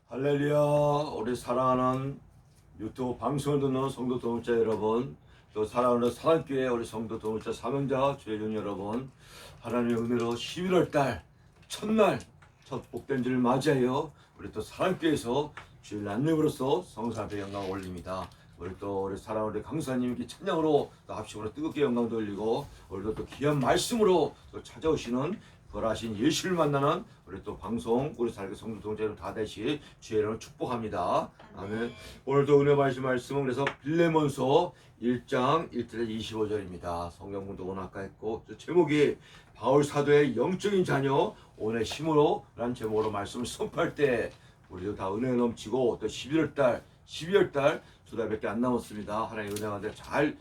할렐루야. 우리 사랑하는 유튜브 방송을 듣는 성도 동역자 여러분, 또 사랑하는 사랑교회 우리 성도 동역자 사명자 주의종 여러분, 하나님의 은혜로 11월 달 첫날 첫 복된 주를 맞이하여 우리 또 사랑교회에서 주일 안내부로서 성사 앞에 영광 올립니다. 우리 사랑하는 우리 강사님께 찬양으로 또 합심으로 뜨겁게 영광 돌리고, 오늘도 또 귀한 말씀으로 또 찾아오시는 부활하신 예수를 만나는 우리 또 방송 우리 살게 성도 동자는 다 되시 주의 이름으로 축복합니다. 아멘. 오늘도 은혜 말씀은 그래서 빌레몬서 1장 1절에 25절입니다. 성경 공독은 아까 했고, 제목이 바울 사도의 영적인 자녀 오네시모로 라는 제목으로 말씀을 선포할 때 우리도 다 은혜 넘치고, 또 12월 달 두 달밖에 안 남았습니다. 하나님의 은혜 가운데 잘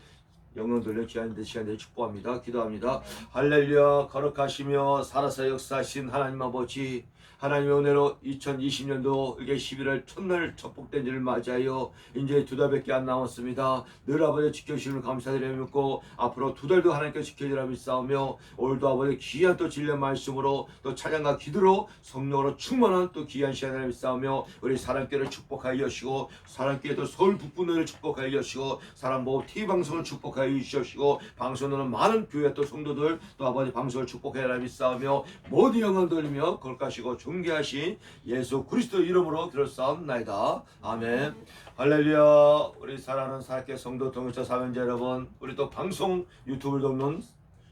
영광 돌려 귀한 시간 되기 축복합니다. 기도합니다. 할렐루야. 거룩하시며 살아서 역사하신 하나님 아버지, 하나님의 은혜로 2020년도 이게 11월 첫날 첫 복된 주를 맞이하여 이제 두 달밖에 안 남았습니다. 늘 아버지 지켜주시는 감사드려 믿고, 앞으로 두 달도 하나님께 지켜주라 믿사오며, 오늘도 아버지 귀한 또 진리의 말씀으로 또 찬양과 기도로 성령으로 충만한 또 귀한 시간을 믿사오며, 우리 사랑교회를 축복하여 주시고, 사랑교회 또 서울 북부를 축복하여 주시고, 사랑보험 TV 방송을 축복하여 주시고, 방송으로는 많은 교회 또 성도들 또 아버지 방송을 축복하여 믿사오며, 모든 영광 돌리며 거룩하시고 존귀하신 예수 그리스도 이름으로 기도사옵나이다. 아멘. 할렐루야. 우리 사랑하는 사랑교회 성도 동역자 사명자 여러분, 우리 또 방송 유튜브를 돕는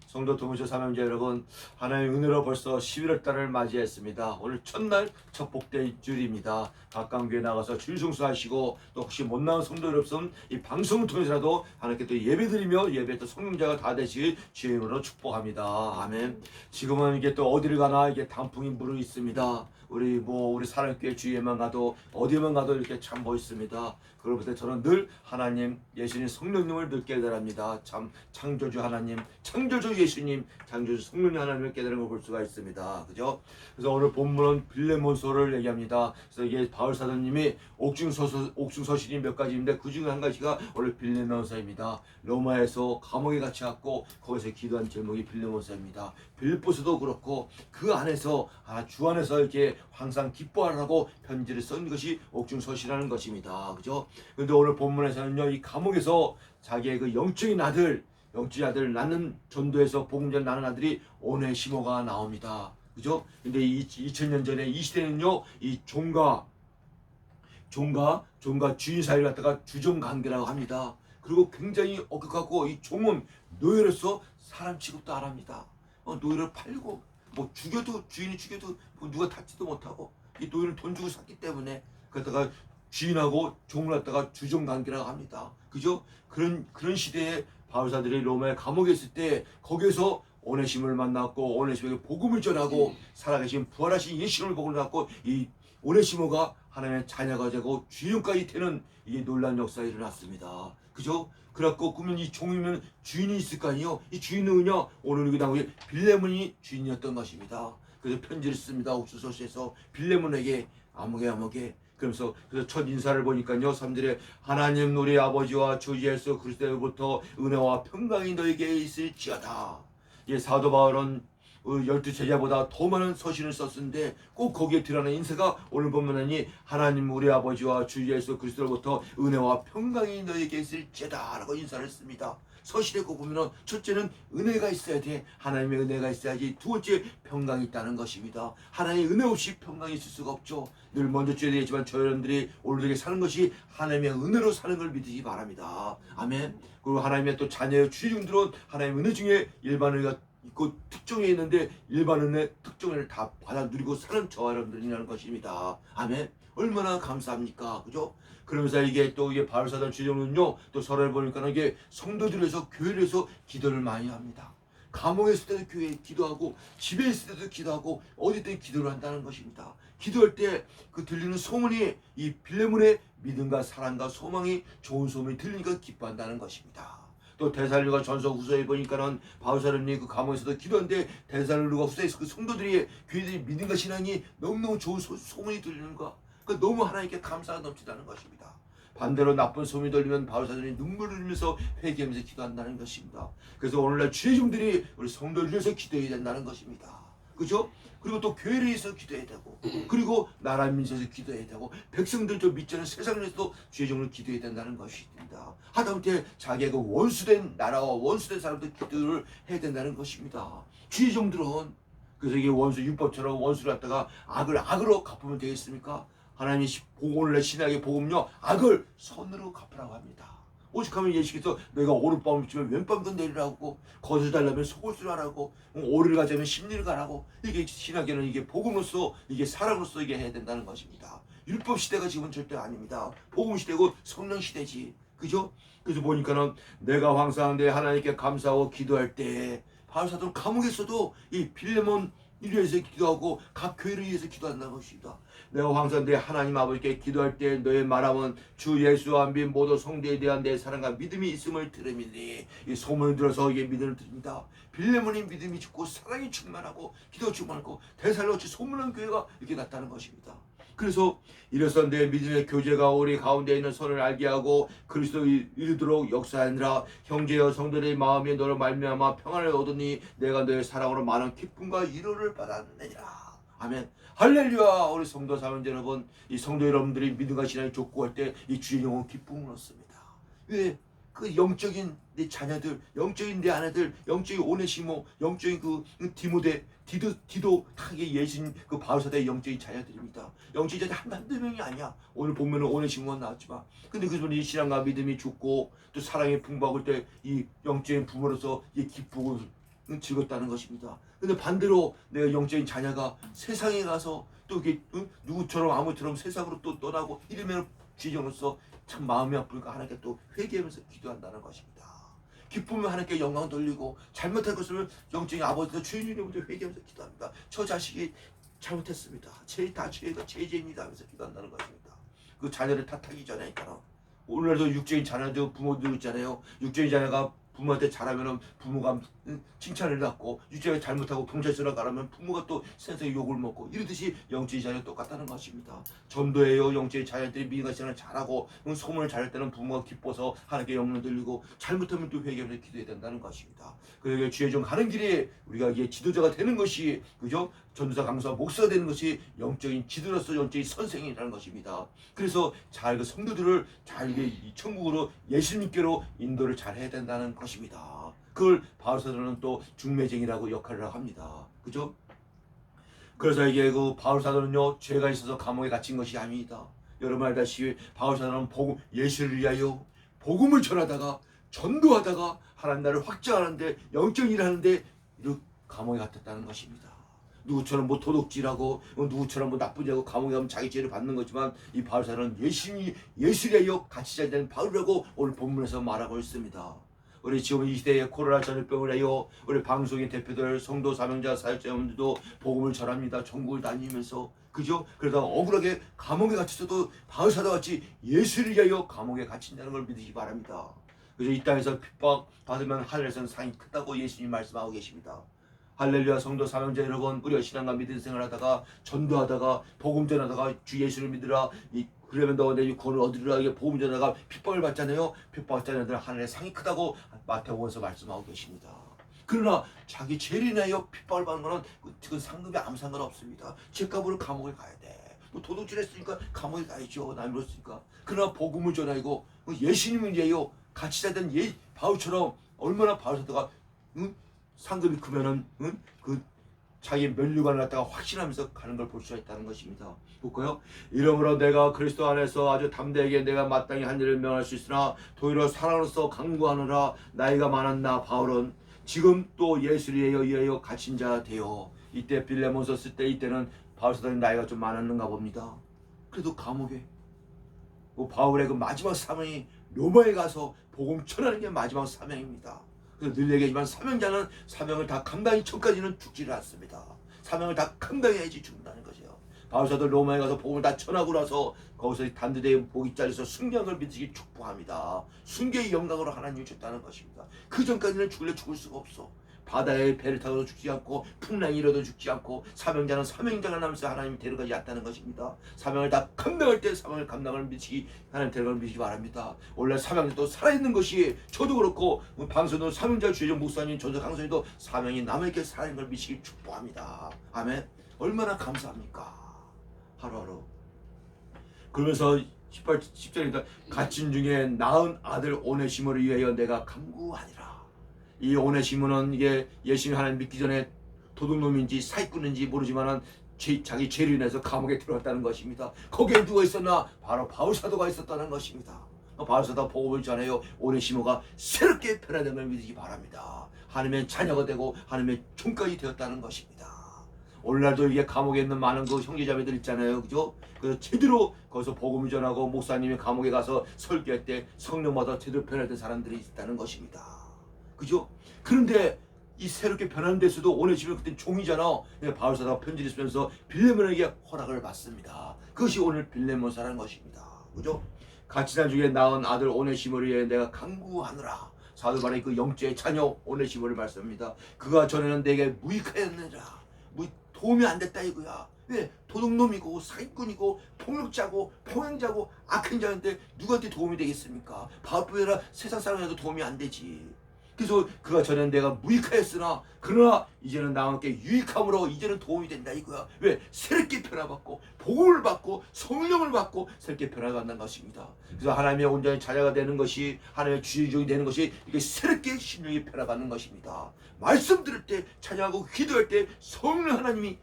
성도 동역자 사명자 여러분, 하나님의 은혜로 벌써 11월 달을 맞이했습니다. 오늘 첫날 첫 복된 주일입니다. 각각 교회 나가서 주일 성수하시고, 또 혹시 못 나온 성도 여러분 이 방송을 통해서라도 하나님께 또 예배드리며 예배 또 성령자가 다 되시 주의 이름으로 축복합니다. 아멘. 지금은 이게 또 어디를 가나 이게 단풍이 무르 있습니다. 우리 사랑교회 주위에만 가도 어디에만 가도 이렇게 참 멋있습니다. 그럴 때 저는 늘 하나님, 예수님, 성령님을 늘 깨달합니다. 참 창조주 하나님, 창조주 예수님, 창조주 성령님 하나님을 깨달은 걸 볼 수가 있습니다. 그죠? 그래서 오늘 본문은 빌레몬서를 얘기합니다. 그래서 이게 바울 사도님이 옥중서신이 몇 가지인데 그 중에 한 가지가 오늘 빌레몬서입니다. 로마에서 감옥에 갇혀갖고 거기서 기도한 제목이 빌레몬서입니다. 빌립보서도 그렇고 그 안에서 주 안에서 이렇게 항상 기뻐하라고 편지를 쓴 것이 옥중서신이라는 것입니다. 그죠? 근데 오늘 본문에서는요, 이 감옥에서 자기의 그 영적인 아들 낳는 전도에서 복음전 나는 아들이 오네시모가 나옵니다. 그죠? 근데 2000년 전에 이 시대는요, 이 종과 주인 사이를 갖다가 주종 관계라고 합니다. 그리고 굉장히 엄격하고, 이 종은 노예로서 사람 취급도 안 합니다. 노예를 팔고 뭐 주인이 죽여도 뭐 누가 닫지도 못하고, 이 노예는 돈 주고 샀기 때문에 그러다가 주인하고 종을 갖다가 주종 관계라고 합니다. 그죠? 그런 시대에 바울사들이 로마의 감옥에 있을 때 거기에서 오네시모를 만났고, 오네시모에게 복음을 전하고 살아계신 부활하신 예수님을 복음을 받고, 이 오네시모가 하나님의 자녀가 되고 주인까지 되는 이게 놀라운 역사가 일어났습니다. 그죠? 그래갖고 그러면 이 종이면 주인이 있을 거 아니에요. 이 주인은 누구냐? 오늘 여기 나오게 빌레몬이 주인이었던 것입니다. 그래서 편지를 씁니다. 옥수서시에서 빌레몬에게 아무개 그래서 첫 인사를 보니까요, 3절에 하나님 우리 아버지와 주 예수 그리스도로부터 은혜와 평강이 너에게 있을지어다. 이 사도 바울은 12제자보다 더 많은 서신을 썼는데 꼭 거기에 드러나는 인사가 오늘 보면은 하나님 우리 아버지와 주 예수 그리스도로부터 은혜와 평강이 너에게 있을지어다 라고 인사를 씁니다. 서신에 꼭 보면은 첫째는 은혜가 있어야 돼. 하나님의 은혜가 있어야지. 두 번째 평강이 있다는 것입니다. 하나님의 은혜 없이 평강이 있을 수가 없죠. 늘 먼저 얘기했지만 저 여러분들이 오늘에게 사는 것이 하나님의 은혜로 사는 걸 믿으시기 바랍니다. 아멘. 그리고 하나님의 또 자녀의 주중들은 하나님의 은혜 중에 일반 은혜가 있고 특정이 있는데, 일반 은혜 특정을 다 받아 누리고 사는 저와 여러분들이라는 것입니다. 아멘. 얼마나 감사합니까? 그죠? 그러면서 이게 바울사도 주정은요, 또 서로를 보니까 이게 성도들에서 교회에서 기도를 많이 합니다. 감옥에 있을 때도 교회에 기도하고, 집에 있을 때도 기도하고, 어디든 기도를 한다는 것입니다. 기도할 때 그 들리는 소문이 이 빌레몬의 믿음과 사랑과 소망이, 좋은 소문이 들리니까 기뻐한다는 것입니다. 또 데살로가 전서 후서에 보니까는 바울사도님이 그 감옥에서도 기도하는데, 데살로가 후서에서 그 성도들이 교회들이 믿음과 신앙이 너무너무 좋은 소문이 들리는 거, 그러니까 너무 하나님께 감사가 넘치다는 것입니다. 반대로 나쁜 소문이 들리면 바울사도님이 눈물을 흘리면서 회개하면서 기도한다는 것입니다. 그래서 오늘날 주의 종들이 우리 성도를 위해서 기도해야 된다는 것입니다. 그죠? 그리고 또 교회를 위해서 기도해야 되고, 그리고 나라 민족에서 기도해야 되고, 백성들 좀 믿지 않는 세상을 위해서도 주의 종을 기도해야 된다는 것입니다. 하다못해 자기의 그 원수된 나라와 원수된 사람들 기도를 해야 된다는 것입니다. 주의 종들은 그래서 이게 원수 율법처럼 원수를 갖다가 악을 악으로 갚으면 되겠습니까? 하나님이 오늘날 신약의 복음요, 악을 선으로 갚으라고 합니다. 오직하면 예수께서 너희가 오른밤을 치면 왼밤도 내리라고, 거짓을 달라면 속을줄 하라고, 오리를 가자면 심리를 가라고. 이게 신학에는 이게 복음으로서, 이게 사랑으로서 이게 해야 된다는 것입니다. 율법 시대가 지금은 절대 아닙니다. 복음 시대고 성령 시대지, 그죠? 그래서 보니까는 내가 항상 내 하나님께 감사하고 기도할 때, 바울사도는 감옥에서도 이 빌레몬 이를 위해서 기도하고 각 교회를 위해서 기도한다는 것입니다. 내가 항상 내 하나님 아버지께 기도할 때 너의 말함은 주 예수 안 믿은 모든 성도에 대한 내 사랑과 믿음이 있음을 들음이니, 이 소문을 들어서 이게 믿음을 드립니다. 빌레몬이 믿음이 죽고 사랑이 충만하고 기도 충만하고 대살로치 소문난 교회가 이렇게 났다는 것입니다. 그래서 이래서 내 믿음의 교제가 우리 가운데 있는 선을 알게 하고 그리스도 이르도록 역사하느라 형제여 성도들의 마음이 너를 말미암아 평안을 얻으니 내가 너의 사랑으로 많은 기쁨과 위로를 받았느니라. 아멘. 할렐루야. 우리 성도 사랑자 여러분, 이 성도 여러분들이 믿음과 신앙이 족구할 때 이 주의 영혼 기쁨을 얻습니다. 왜? 그 영적인 내 자녀들, 영적인 내 아내들, 영적인 오네시모, 영적인 그 디모데, 디도 타게 예신 그 바울사도의 영적인 자녀들입니다. 영적인 자녀 한두 명이 아니야. 오늘 보면은 오네시모가 나왔지만, 근데 그분이 신앙과 믿음이 죽고 또 사랑의 풍부하고 때 이 영적인 부모로서 이 기쁘고 즐겁다는 것입니다. 근데 반대로 내가 영적인 자녀가 세상에 가서 또 이게 누구처럼 아무처럼 세상으로 또 떠나고 이러면 주의종으로서 참 마음이 아프니까 하나님께 또 회개하면서 기도한다는 것입니다. 기쁘면 하나님께 영광 돌리고, 잘못한 것을 영적인 아버지도 주인님부터 회개하면서 기도합니다. 저 자식이 잘못했습니다. 다 죄가 죄입니다 하면서 기도한다는 것입니다. 그 자녀를 탓하기 전에 있잖아. 오늘도 육적인 자녀도 부모들 있잖아요. 육적인 자녀가 부모한테 잘하면 부모가 칭찬을 받고, 육체가 잘못하고 경찰서로 가라면 부모가 또 센서에 욕을 먹고, 이러듯이 영적인 자녀 똑같다는 것입니다. 전도예요. 영적인 자녀들이 믿음과 신앙을 잘하고 소문을 잘할 때는 부모가 기뻐서 하나님께 영광 돌리고, 잘못하면 또 회개하면서 기도해야 된다는 것입니다. 그러니까 주의 종 하는 길에 우리가 이게 지도자가 되는 것이, 그죠? 전도사, 강사, 목사가 되는 것이 영적인 지도로서 영적인 선생이라는 것입니다. 그래서 잘 그 성도들을 잘 이게 천국으로 예수님께로 인도를 잘 해야 된다는 것입니다. 그걸 바울사도는 또 중매쟁이라고 역할을 합니다. 그죠? 그래서 이게 그 바울사도는요, 죄가 있어서 감옥에 갇힌 것이 아닙니다. 여러분 알다시피 바울사도는 복음, 예수를 위하여 복음을 전하다가 전도하다가 하나님 나라를 확장하는데, 영적인 일을 하는데 이렇게 감옥에 갇혔다는 것입니다. 누구처럼 뭐 도둑질하고 누구처럼 뭐 나쁜 자고 감옥에 가면 자기 죄를 받는 거지만, 이 바울사도는 예수를 위하여 갇히지 않는 바울이라고 오늘 본문에서 말하고 있습니다. 우리 지금 이 시대에 코로나 전염병을 해요, 우리 방송인 대표들, 성도 사명자, 사역자 여러분들도 복음을 전합니다. 전국을 다니면서, 그죠? 그러다가 억울하게 감옥에 갇혀서도 바울사도 같이 예수를 위하여 감옥에 갇힌다는 걸 믿으시기 바랍니다. 그래서 이 땅에서 핍박 받으면 하늘에서는 상이 크다고 예수님 말씀하고 계십니다. 할렐루야. 성도 사명자 여러분, 우리가 신앙과 믿음 생활하다가 전도하다가 복음 전하다가 주 예수를 믿으라, 그러면 너 내 구원을 얻으리라, 이게 복음 전하다가 핍박을 받잖아요. 핍박 자녀들 하늘의 상이 크다고 마태복음에서 말씀하고 계십니다. 그러나 자기 죄를 인하여 핍박을 받는 것은 그 상급에 아무 상관없습니다. 죄값으로 감옥에 가야 돼. 뭐 도둑질했으니까 감옥에 가야죠. 남이었으니까. 그러나 복음을 전하고 예수님을 위하여 같이 자던 바울처럼 얼마나 바울사도가 상급이 크면은 그 자기 면류관을 갖다가 확신하면서 가는 걸 볼 수가 있다는 것입니다. 볼까요? 이러므로 내가 그리스도 안에서 아주 담대하게 내가 마땅히 한 일을 명할 수 있으나 도리어 사랑으로서 강구하느라 나이가 많은 나 바울은 지금 또 예수를 위하여 갇힌 자 되어, 이때 빌레몬서 쓸 때 이때는 바울사도는 나이가 좀 많았는가 봅니다. 그래도 감옥에 바울의 그 마지막 사명이 로마에 가서 복음 전하는 게 마지막 사명입니다. 그래서 늘 얘기하지만 사명자는 사명을 다 감당하기 전까지는 죽지를 않습니다. 사명을 다 감당해야지 죽는다는 거죠. 바울사도 로마에 가서 복음을 다 전하고 나서 거기서 단두대에 복이 잘려서 순교한 걸 믿으시기 축복합니다. 순교의 영광으로 하나님이 줬다는 것입니다. 그 전까지는 죽을 수가 없어. 바다에 배를 타도 죽지 않고 풍랑이 일어도 죽지 않고 사명자는 사명자가 나면서 하나님 데려가지 않다는 것입니다. 사명을 다 감당할 때 사명을 감당을 미치기 하나님 데려가를 미치기 바랍니다. 원래 사명자도 살아있는 것이 저도 그렇고 방송도 사명자 주의정 목사님 전도 강선이도 사명이 남에게 살아있는 걸 미치기 축복합니다. 아멘. 얼마나 감사합니까? 하루하루. 그러면서 10절입니다. 갇힌 중에 낳은 아들 오네시모를 위하여 내가 간구하니라. 이 오네시모는 이게 예수님 하나님 믿기 전에 도둑놈인지 사기꾼인지 모르지만은 자기 죄로 인해서 감옥에 들어갔다는 것입니다. 거기에 누가 있었나? 바로 바울사도가 있었다는 것입니다. 바울사도가 복음을 전해요. 오네시모가 새롭게 변화된 걸 믿으시기 바랍니다. 하나님의 자녀가 되고 하나님의 종까지 되었다는 것입니다. 오늘날도 이게 감옥에 있는 많은 그 형제자매들 있잖아요, 그죠? 그래서 제대로 거기서 복음을 전하고 목사님이 감옥에 가서 설교할 때 성령마다 제대로 변화된 사람들이 있다는 것입니다, 그죠? 그런데 이 새롭게 변화된 데서도 오네시모 그때 종이잖아. 바울사도가 편지를 쓰면서 빌레몬에게 허락을 받습니다. 그것이 오늘 빌레몬사라는 것입니다, 그죠? 갇힌 중에 낳은 아들 오네시모를 위해 내가 간구하느라. 사도 바울의 그 영적의 자녀 오네시모를 말씀합니다. 그가 전에는 내게 무익하였느니라. 도움이 안 됐다 이거야. 왜? 도둑놈이고 사기꾼이고 폭력자고 폭행자고 악행자인데 누구한테 도움이 되겠습니까? 바울뿐이라 세상 사람에도 도움이 안 되지. 그래서 그가 전에는 내가 무익하였으나 그러나 이제는 나와 함께 유익함으로 이제는 도움이 된다 이거야. 왜? 새롭게 변화받고 복음을 받고 성령을 받고 새롭게 변화받는 것입니다. 그래서 하나님의 온전히 자녀가 되는 것이 하나님의 주인종이 되는 것이 이게 새롭게 심령이 변화받는 것입니다. 말씀 들을 때 찬양하고 기도할 때 성령 하나님이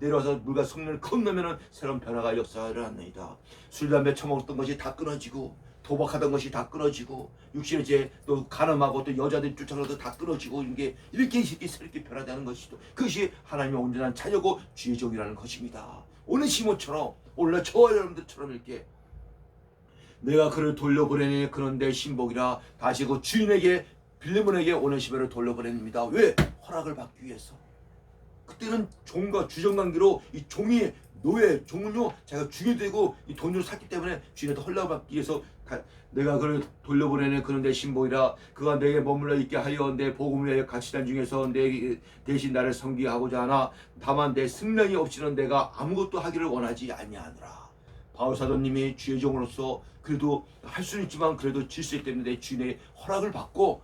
내려와서 물과 성령을 건너면은 새로운 변화가 역사를 합니다. 술 담배 처먹었던 것이 다 끊어지고 도박하던 것이 다 끊어지고 육신의 이제 또 가늠하고 또 여자들 쫓아가도 다 끊어지고 이렇게 새롭게 변화되는 것이죠. 그것이 하나님의 온전한 자녀고 주의 종이라는 것입니다. 오네시모처럼 오늘 저와 여러분들처럼 이렇게 내가 그를 돌려보내니 그는 내 신복이라. 다시 그 주인에게 빌레몬에게 오네시모를 돌려보냅니다. 왜? 허락을 받기 위해서. 그때는 종과 주정관계로 이 종이 노예, 종은요 자기가 주게 되고 이 돈으로 샀기 때문에 주인한테 허락을 받기 위해서 내가 그를 돌려보내는 그는 내 신복이라. 그가 내게 머물러 있게 하여 내 복음을 위하여 갇히던 중에서 내 대신 나를 섬기하고자 하나 다만 내 승량이 없이는 내가 아무것도 하기를 원하지 아니하노라. 바울사도님이 주의 종으로서 그래도 할 수는 있지만 그래도 질수 있기 때문에 내 주인의 허락을 받고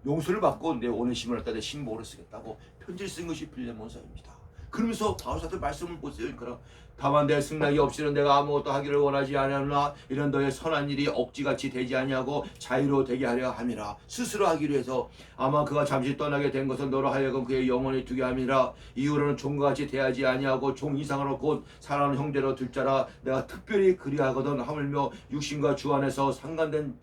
용서를 받고 내 오네시모를 갖다 내 신복으로 쓰겠다고 편지를 쓴 것이 빌레몬서입니다. 그러면서 바울사도 말씀을 보세요. 그럼 다만 내 승낙이 없이는 내가 아무것도 하기를 원하지 아니하노라. 이런 너의 선한 일이 억지같이 되지 아니하고 자유로 되게 하려 함이라. 스스로 하기로 해서 아마 그가 잠시 떠나게 된 것은 너로 하여금 그의 영혼이 두게 함이라. 이후로는 종과 같이 대하지 아니하고 종 이상으로 곧 사랑하는 형제로 둘 자라. 내가 특별히 그리하거든 하물며 육신과 주 안에서 상관된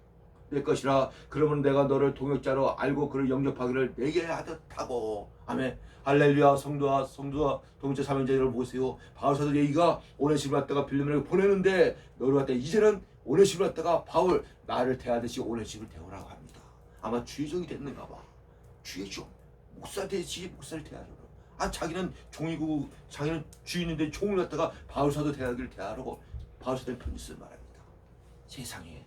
내 것이라. 그러면 내가 너를 동역자로 알고 그를 영접하기를 내게 하듯하고. 아멘. 할렐루야. 성도와 동체 사명자 여러분 보세요. 바울사도 얘기가 오네시모를 갖다가 빌레몬에게 보내는데 너를 갖다가 이제는 오네시모를 갖다가 바울 나를 대하듯이 오네시모를 대우라고 합니다. 아마 주의 종이 됐는가 봐. 주의 종. 목사 되지 목사를 대하라고. 자기는 종이고 자기는 주인인데 종을 갖다가 바울사도 대하기를 대하라고 바울사도의 편지 쓰는 말입니다. 세상에.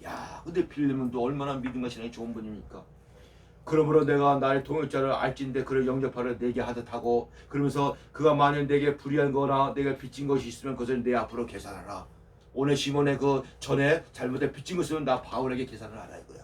야, 근데 빌레몬도 얼마나 믿음과 신앙이 좋은 분입니까? 그러므로 내가 나의 동역자를 알진대 그를 영접하려 내게 하듯하고. 그러면서 그가 만일 내게 불의한 거나 내가 빚진 것이 있으면 그것을 내 앞으로 계산하라. 오네시모네 그 전에 잘못해 빚진 것 있으면 나 바울에게 계산을 하라 이거야.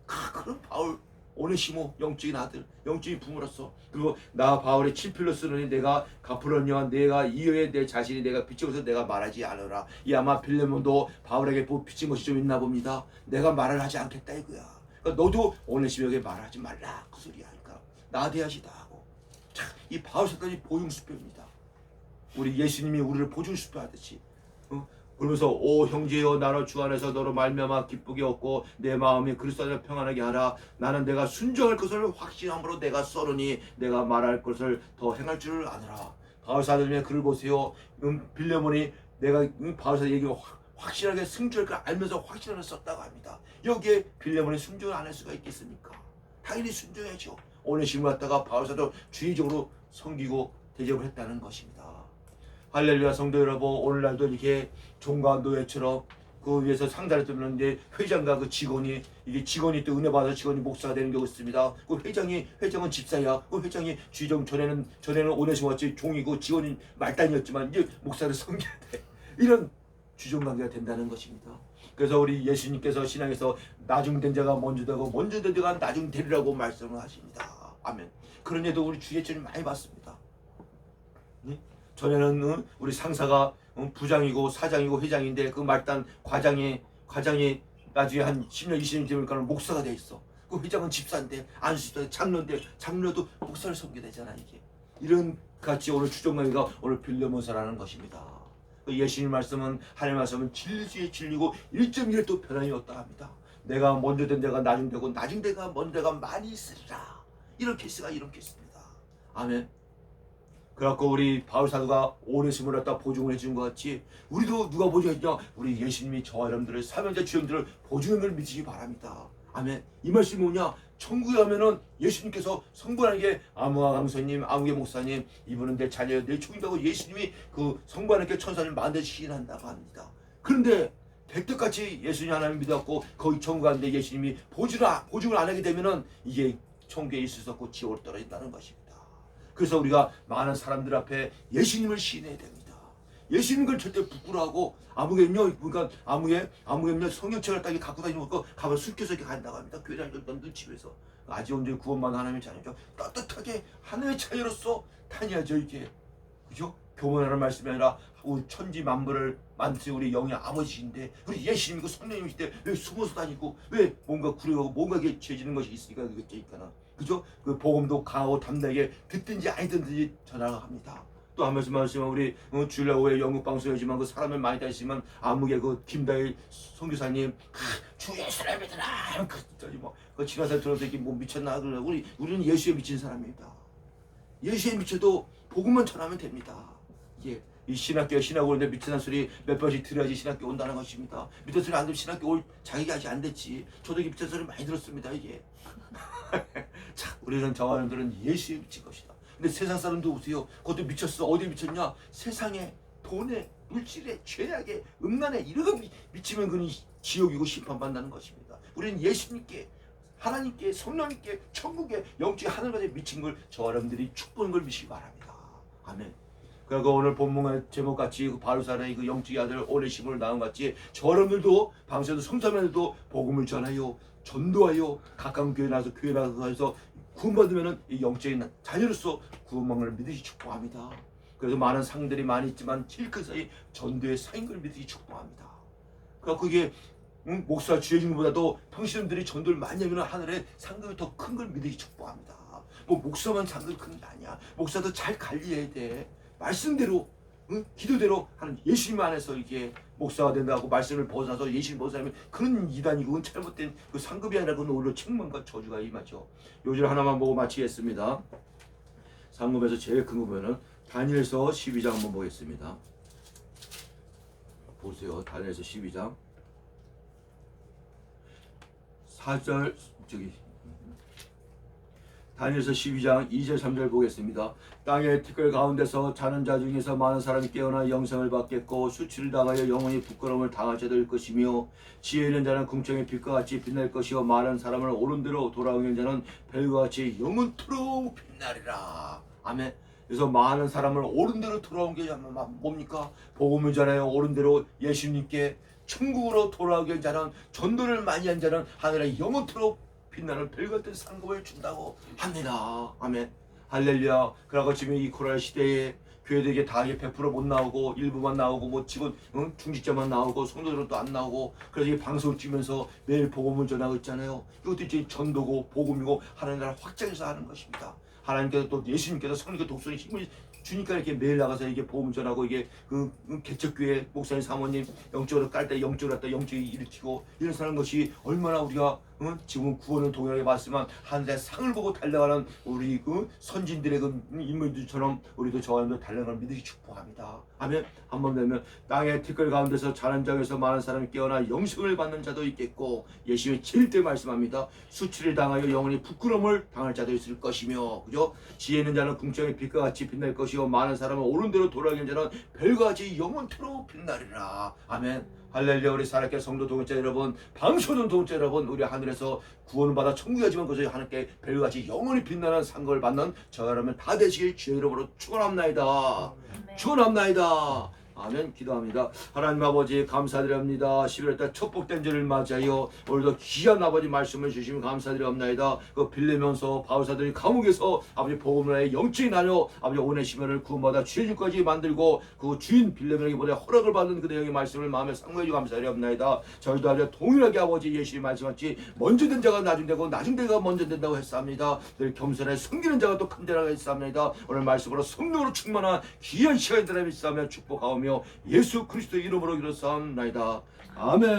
그럼 바울 오네시모 영적인 아들 영적인 부모로서 그리고 나 바울의 친필로 쓰느니 내가 갚으려니와 내가 이외에 내 자신이 내가 빚진 것을 내가 말하지 않으라. 이 아마 빌레몬도 바울에게 빚진 것이 좀 있나 봅니다. 내가 말을 하지 않겠다 이거야. 그러니까 너도 오네시모에게 말하지 말라 그 소리야. 그러니까 나 대하시다 하고. 참, 이 바울사도이 보증수표입니다. 우리 예수님이 우리를 보증수표 하듯이. 그러면서 오 형제여 나를 주 안에서 너로 말미암아 기쁘게 얻고 내 마음이 그리스도 안에서 평안하게 하라. 나는 내가 순종할 것을 확신함으로 내가 써르니 내가 말할 것을 더 행할 줄을 아느라. 바울사도님의 글을 보세요. 빌레몬이 내가 바울사도 얘기가 확실하게 승주할 걸 알면서 확신을 썼다고 합니다. 여기에 빌레몬이 순종을 안 할 수가 있겠습니까? 당연히 순종해야죠. 오네시모를 갖다가 바울사도 주의적으로 섬기고 대접을 했다는 것입니다. 할렐루야. 성도 여러분, 오늘날도 이렇게 종과 노예처럼 그 위에서 상자를 뜨는데 회장과 그 직원이 이게 직원이 또 은혜 받아서 직원이 목사가 되는 경우 있습니다. 그 회장은 집사야. 그 회장이 주정 전에는 오네시모같이 종이고 직원이 말단이었지만 이제 목사를 섬겨야 돼. 이런 주종 관계가 된다는 것입니다. 그래서 우리 예수님께서 신앙에서 나중된 자가 먼저 되고 먼저 된 자가 나중 되리라고 말씀을 하십니다. 아멘. 그런 예도 우리 주 예수님 많이 봤습니다. 전에는 우리 상사가 부장이고 사장이고 회장인데 그 말단 과장이 나중에 한 10년 20년 되니까 목사가 돼 있어. 그 회장은 집사인데 안수도 장로인데 장로도 목사를 섬기게 되잖아. 이게 이런 같이 오늘 주종관계가 오늘 빌레몬서라는 것입니다. 예수님 말씀은 하나님 말씀은 진리주의 진리고 1.1도 변함이 없다 합니다. 내가 먼저 된 데가 나중 되고 나중 데가 먼 데가 많이 있으리라. 이런 케이스가 이런 케이스입니다. 아멘. 그래갖고 우리 바울 사도가 오네시모를 갖다 보증을 해준 것 같이 우리도 누가 보증했냐? 우리 예수님이 저와 여러분들을 사명자 주님들을 보증한 걸 믿으시기 바랍니다. 아멘. 이 말씀이 뭐냐? 천국에 가면은 예수님께서 성부하나님께 아무와 강사님, 아무개 목사님, 이분은 내 자녀, 내 총인다고 예수님이 그 성부하나님께 천사를 만들어 시인한다고 합니다. 그런데 백덕같이 예수님 하나님 믿었고 거기 천국 가는데 예수님이 보증을 안 하게 되면은 이게 천국에 있을 수 없고 지옥으로 떨어진다는 것입니다. 그래서 우리가 많은 사람들 앞에 예수님을 시인해야 됩니다. 예수님을 절대 부끄러워하고 아무개는요, 그러니까 아무개는요 성경책을 딱 갖고 다니는 거 가면 숨겨서 이렇게 간다고 합니다. 교회 다니는 눈치 위해서 아직 언제 구원받은 하나님의 자녀죠. 따뜻하게 하나님의 자녀로서 다녀야죠 이게. 그죠? 교만하는 말씀이 아니라 우리 천지 만물을 만드신 우리 영의 아버지인데 우리 예수님이고 성령님이신데 왜 숨어서 다니고 왜 뭔가 구려하고 뭔가 이게 죄지는 것이 있으니까 그겠지니까. 그죠? 그 복음도 강하고 담대하게 듣든지 아니 듣든지 전하합니다. 또 한 말씀 하시면 우리 주일날 오후에 영국 방송이지만 그 사람을 많이 다니시면 아무개 그 김다일 선교사님 주 예수를 믿으라 그 지나서 들어서 이렇게 뭐 미쳤나 그러나 우리는 예수에 미친 사람입니다. 예수에 미쳐도 복음만 전하면 됩니다. 예. 이 신학교 신학 오는데 미친한 소리 몇 번씩 들어야지 신학교 온다는 것입니다. 미친 소리 안 들으면 신학교 올 자격이 아직 안 됐지. 저도 이게 미친 소리 많이 들었습니다. 이게. 자, 우리는 저와 여러분들은 예수에 미친 것이다. 근데 세상 사람도 보세요. 그것도 미쳤어. 어디에 미쳤냐? 세상에, 돈에, 물질에, 죄악에, 음란에 이런 거 미치면 그는 지옥이고 심판받는다는 것입니다. 우리는 예수님께, 하나님께, 성령님께, 천국에, 영적인 하늘까지 미친 걸 저와 여러분들이 축복한 걸 믿으시기 바랍니다. 아멘. 그리고 오늘 본문의 제목같이 그 바울사의 그 영적인 아들 오네시모를 낳은 같이 저 여러분들도 방송에도 성사면들도 복음을 전하여 전도하여 가까운 교회 나서 해서 구원받으면 이 영적인 자녀로서 구원받는 걸 믿으시 축복합니다. 그래서 많은 상들이 많이 있지만 제일 큰 사이 전도의 사인 걸 믿으시 축복합니다. 그래서 그게 목사 주여진보다도 평신들이 전도를 많이 하면 하늘에 상급이 더 큰 걸 믿으시 축복합니다. 뭐 목사만 상급이 큰 게 아니야. 목사도 잘 관리해야 돼. 말씀대로 기도대로 하는 예수님 안에서 이게 목사가 된다고 말씀을 벗어나서 예수님 벗어나면 그런 이단이고 그건 잘못된 그 상급이 아니라 그건 오히려 책망과 저주가 임하죠. 요절 하나만 보고 마치겠습니다. 상급에서 제일 큰 거 보면은 다니엘서 12장 한번 보겠습니다. 보세요. 다니엘서 12장 4절 다니엘서 12장 2절 3절 보겠습니다. 땅의 티끌 가운데서 자는 자 중에서 많은 사람이 깨어나 영생을 받겠고 수치를 당하여 영원히 부끄러움을 당할 자도 일 것이며 지혜 있는 자는 궁창의 빛과 같이 빛날 것이요 많은 사람을 옳은 대로 돌아오는 자는 별과 같이 영원토록 빛나리라. 아멘. 그래서 많은 사람을 옳은 대로 돌아온 게 뭡니까? 복음을 전하여 옳은 대로 예수님께 천국으로 돌아오게 한 자는 전도를 많이 한 자는 하늘에 영원토록 빛나는 별 같은 상급을 준다고 합니다. 아멘. 할렐루야. 그러고 지금 이 코로나 시대에 교회들에게 다 100% 못 나오고 일부만 나오고 뭐 직원 중직자만 나오고 성도들은 또 안 나오고 그래서 이 방송을 찍으면서 매일 복음을 전하고 있잖아요. 이것도 이제 전도고 복음이고 하나님 나라 확장해서 하는 것입니다. 하나님께서 또 예수님께서 성령께 독선의 힘을 주니까 이렇게 매일 나가서 이게 복음 전하고 이게 그 개척교회 목사님 사모님 영적으로 깔 때 영적으로 갖다 영적이 일으키고 이런 사는 것이 얼마나 우리가 지금 구원을 동일하게 받지만 하늘의 상을 보고 달려가는 우리 그 선진들의 그 인물들처럼 우리도 저와 여러분들 달려가는 믿으시 축복합니다. 아멘. 한번 되면 땅의 티끌 가운데서 자는 자에서 많은 사람이 깨어나 영생을 받는 자도 있겠고 예수님이 제일 때 말씀합니다. 수치를 당하여 영원히 부끄러움을 당할 자도 있을 것이며 그죠? 지혜 있는 자는 궁창의 빛과 같이 빛날 것이요 많은 사람은 옳은 대로 돌아가는 자는 별과 같이 영원토록 빛나리라. 아멘. 할렐루야. 우리 살아있게 성도 동역자 여러분, 방송하는 동역자 여러분, 우리 하늘에서 구원을 받아 천국에 가지만 그저 하나님께 별같이 영원히 빛나는 상급을 받는 저 여러분 다 되시길 주의 이름으로 축원합나이다. 축원합나이다. 아멘. 기도합니다. 하나님 아버지 감사드립니다. 11월달 첫 복된 주를 맞이하여 오늘도 귀한 아버지 말씀을 주시면 감사드립니다. 그 빌레면서 바울사들이 감옥에서 아버지 복음을 영적인 나누어 아버지 오네시모를 구원받아 주인까지 만들고 그 주인 빌레면에게보다 허락을 받는 그 내용의 말씀을 마음에 상고해 주고 감사드립니다. 저희도 아버지 동일하게 아버지 예수님 말씀하시 먼저 된 자가 나중 되고 나중 된 자가 먼저 된다고 했습니다. 늘 겸손해 섬기는 자가 또 큰 자라고 했습니다. 오늘 말씀으로 성령으로 충만한 귀한 시간이 되라 믿사며 축복하오며 예수 그리스도 이름으로 기도하옵나이다. 아멘.